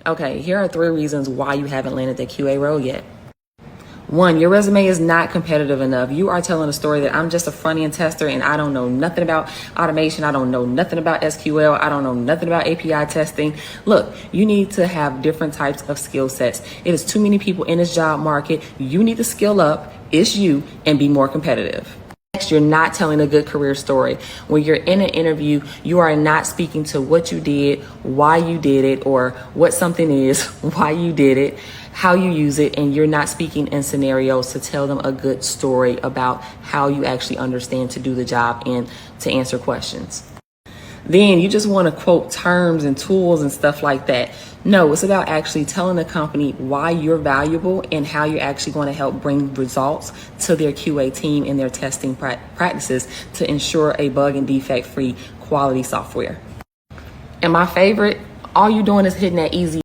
Okay, here are 3 reasons why you haven't landed the QA role yet. 1, your resume is not competitive enough. You are telling a story that I'm just a front-end tester and I don't know nothing about automation. I don't know nothing about SQL. I don't know nothing about API testing. Look, you need to have different types of skill sets. It is too many people in this job market. You need to skill up, it's you, and be more competitive. Next, you're not telling a good career story. When you're in an interview, you are not speaking to what you did, why you did it, or what something is, why you did it, how you use it, and you're not speaking in scenarios to tell them a good story about how you actually understand to do the job and to answer questions. Then you just want to quote terms and tools and stuff like that. No, it's about actually telling the company why you're valuable and how you're actually going to help bring results to their QA team and their testing practices to ensure a bug and defect free quality software. And my favorite, all you're doing is hitting that easy